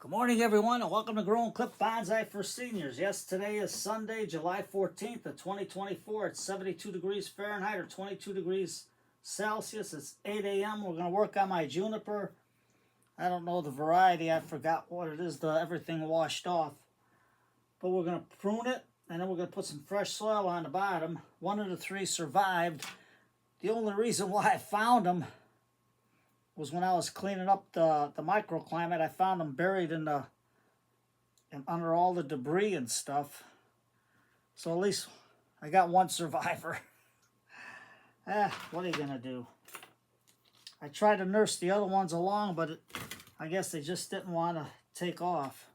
Good morning, everyone, and welcome to Growing Clip Bonsai for Seniors. Yes, today is Sunday, July 14th of 2024. It's 72 degrees Fahrenheit or 22 degrees Celsius. It's 8 a.m. We're going to work on my Juniper. I don't know the variety. I forgot what it is. Everything washed off. But we're going to prune it, and then we're going to put some fresh soil on the bottom. One of the three survived. The only reason why I found them was when I was cleaning up the microclimate. I found them buried in under all the debris and stuff. So at least I got one survivor. What are you gonna do? I tried to nurse the other ones along, but I guess they just didn't want to take off.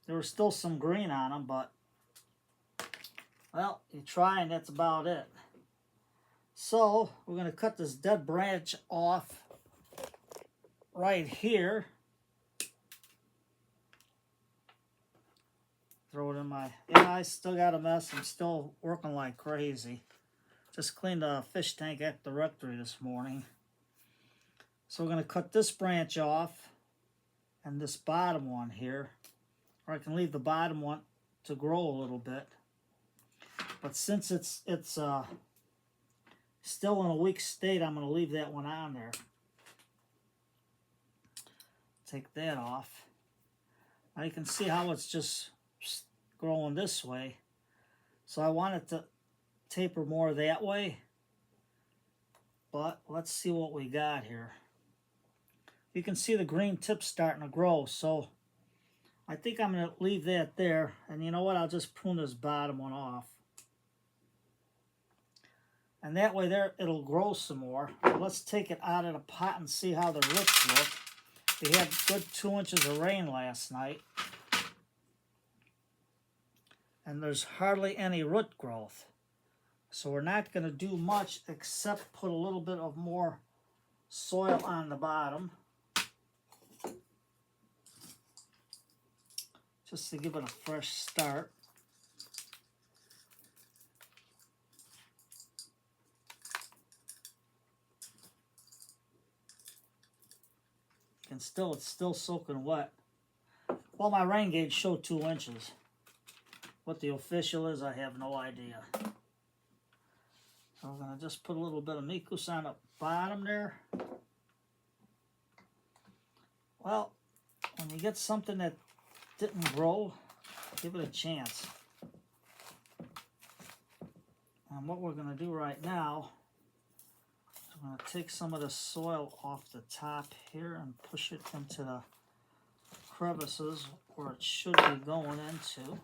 There was still some green on them, but well, you try and that's about it. So we're gonna cut this dead branch off right here. Throw it in my... Yeah, I still got a mess. I'm still working like crazy. Just cleaned a fish tank at the rectory this morning. So we're going to cut this branch off and this bottom one here. Or I can leave the bottom one to grow a little bit. But since it's still in a weak state, I'm going to leave that one on there. Take that off. Now you can see how it's just growing this way. So I want it to taper more that way. But let's see what we got here. You can see the green tips starting to grow. So I think I'm going to leave that there. And you know what? I'll just prune this bottom one off. And that way there it'll grow some more. Let's take it out of the pot and see how the roots look. We had a good 2 inches of rain last night. And there's hardly any root growth. So we're not going to do much except put a little bit of more soil on the bottom. Just to give it a fresh start. And it's still soaking wet. Well, my rain gauge showed 2 inches. What the official is, I have no idea. So I'm going to just put a little bit of mikus on the bottom there. Well, when you get something that didn't grow, give it a chance. And what we're going to do right now, I'm going to take some of the soil off the top here and push it into the crevices where it should be going into.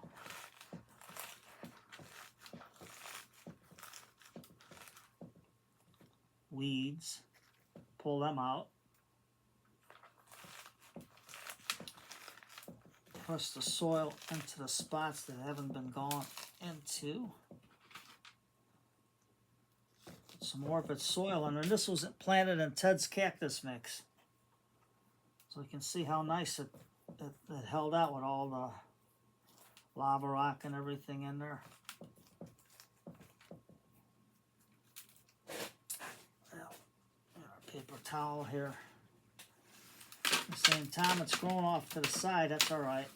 Weeds, pull them out. Press the soil into the spots that haven't been gone into. Some more of its soil in there. This was planted in Ted's cactus mix. So you can see how nice it held out with all the lava rock and everything in there. Well, our paper towel here. At the same time, it's growing off to the side. That's all right.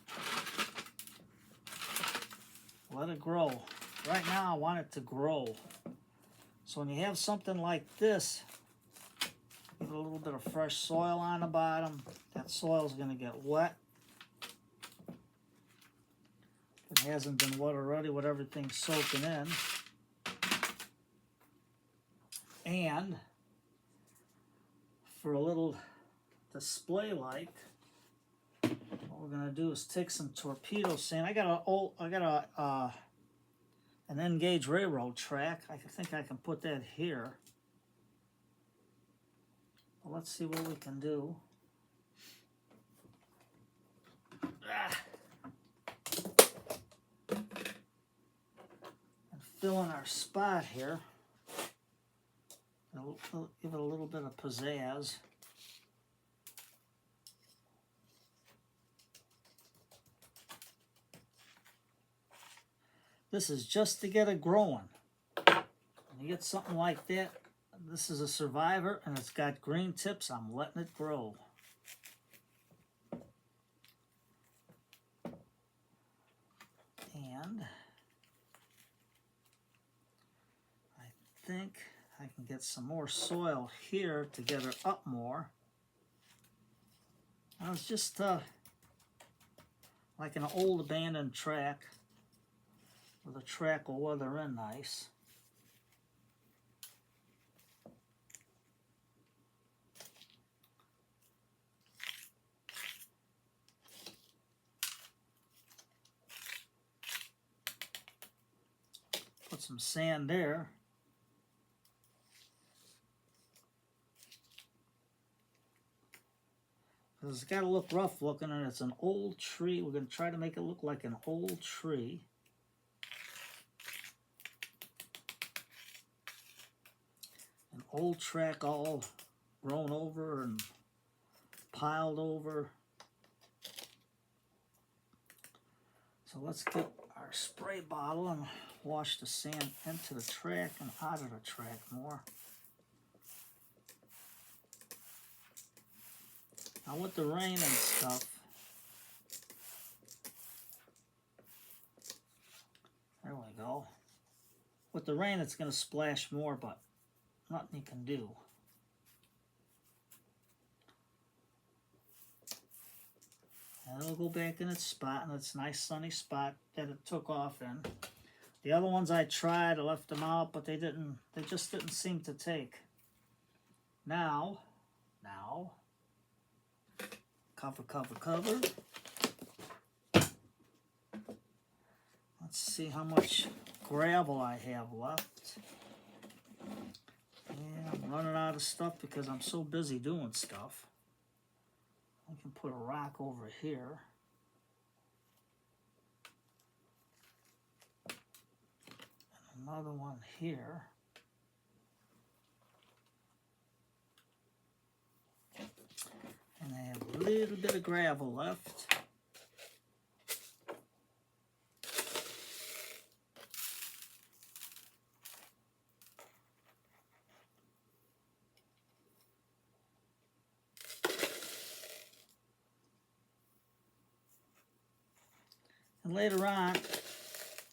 Let it grow. Right now, I want it to grow. So when you have something like this, give it a little bit of fresh soil on the bottom. That soil is going to get wet. If it hasn't been wet already with everything soaking in. And for a little display light, what we're going to do is take some torpedo sand. I got an N-gauge railroad track. I think I can put that here. Well, let's see what we can do. And fill in our spot here. Give it a little bit of pizzazz. This is just to get it growing. When you get something like that, this is a survivor and it's got green tips. I'm letting it grow. And I think I can get some more soil here to get her up more. Now it's just like an old abandoned track where the track will weather in nice. Put some sand there. Because it's got to look rough looking, and it's an old tree. We're going to try to make it look like an old tree. An old track all grown over and piled over. So let's get our spray bottle and wash the sand into the track and out of the track more. Now with the rain and stuff, there we go. With the rain it's going to splash more, but nothing you can do. And it'll go back in its spot, in its nice sunny spot that it took off in. The other ones I tried, I left them out, but they just didn't seem to take. Now, cover. Let's see how much gravel I have left. Yeah, I'm running out of stuff because I'm so busy doing stuff. I can put a rock over here. And another one here. And I have a little bit of gravel left. And later on,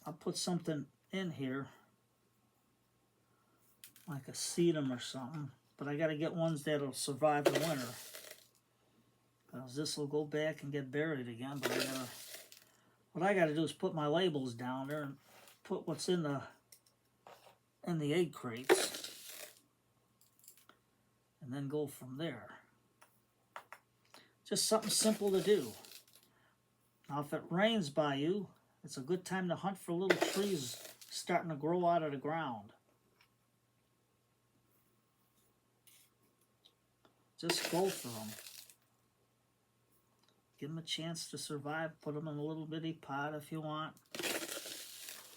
I'll put something in here, like a sedum or something. But I got to get ones that'll survive the winter. Because this will go back and get buried again. But what I got to do is put my labels down there and put what's in the egg crates. And then go from there. Just something simple to do. Now if it rains by you, it's a good time to hunt for little trees starting to grow out of the ground. Just go for them. Give them a chance to survive. Put them in a little bitty pot if you want.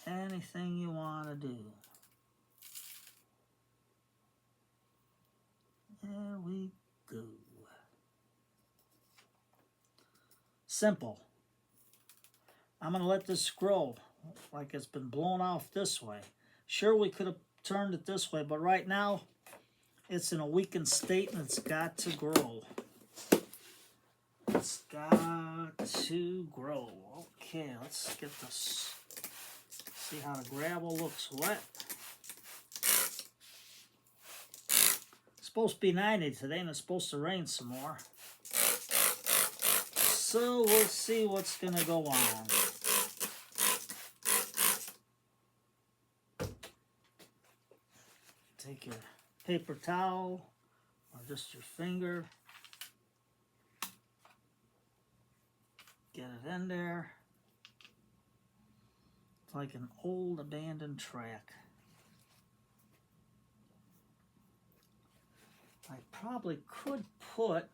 Anything you want to do. There we go. Simple. I'm going to let this grow like it's been blown off this way. Sure, we could have turned it this way, but right now it's in a weakened state and it's got to grow. It's got to grow. Okay, let's get this. See how the gravel looks wet. It's supposed to be 90 today and it's supposed to rain some more. So we'll see what's going to go on. Take your paper towel or just your finger. Get it in there. It's like an old abandoned track. I probably could put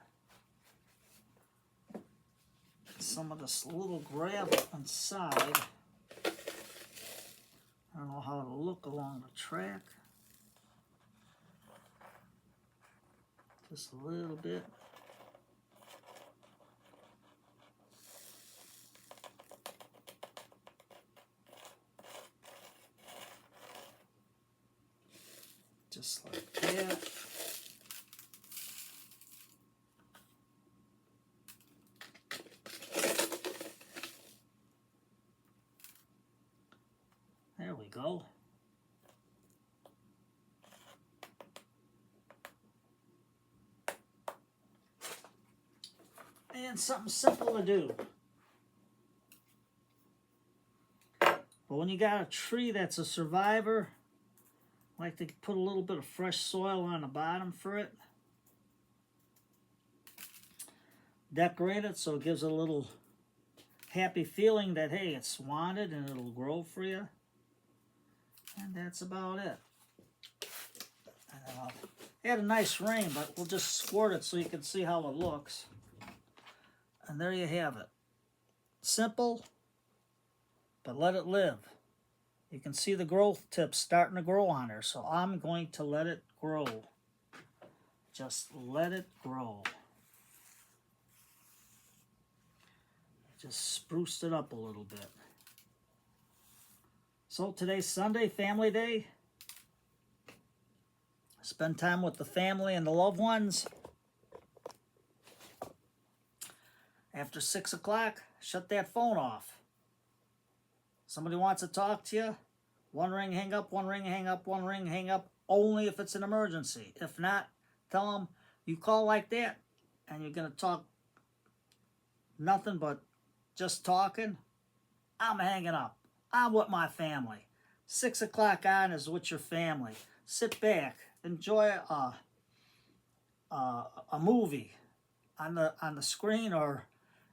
some of this little gravel inside. I don't know how it'll look along the track. Just a little bit. Just like that. go. And something simple to do. But when you got a tree that's a survivor, I like to put a little bit of fresh soil on the bottom for it. Decorate it so it gives a little happy feeling that, hey, it's wanted and it'll grow for you. And that's about it. It had a nice rain, but we'll just squirt it so you can see how it looks. And there you have it. Simple, but let it live. You can see the growth tips starting to grow on there, so I'm going to let it grow. Just let it grow. Just spruced it up a little bit. So today's Sunday, Family Day. Spend time with the family and the loved ones. After 6 o'clock, shut that phone off. Somebody wants to talk to you, one ring, hang up, one ring, hang up, one ring, hang up, only if it's an emergency. If not, tell them you call like that and you're going to talk nothing but just talking. I'm hanging up. I'm with my family. 6 o'clock on is with your family. Sit back, enjoy a movie on the screen, or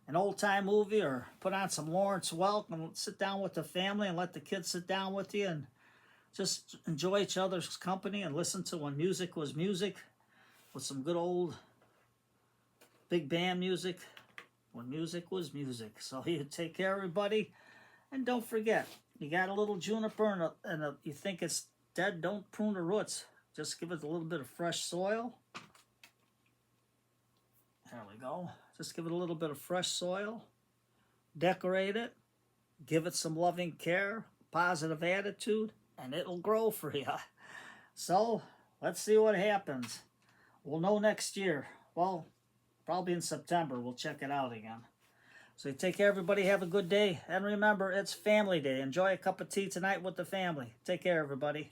an old-time movie, or put on some Lawrence Welk and sit down with the family and let the kids sit down with you and just enjoy each other's company and listen to when music was music, with some good old big band music, when music was music. So you take care, everybody, and don't forget, you got a little juniper and you think it's dead, don't prune the roots. Just give it a little bit of fresh soil. There we go. Just give it a little bit of fresh soil. Decorate it. Give it some loving care, positive attitude, and it'll grow for you. So, let's see what happens. We'll know next year. Well, probably in September. We'll check it out again. So you take care, everybody. Have a good day. And remember, it's Family Day. Enjoy a cup of tea tonight with the family. Take care, everybody.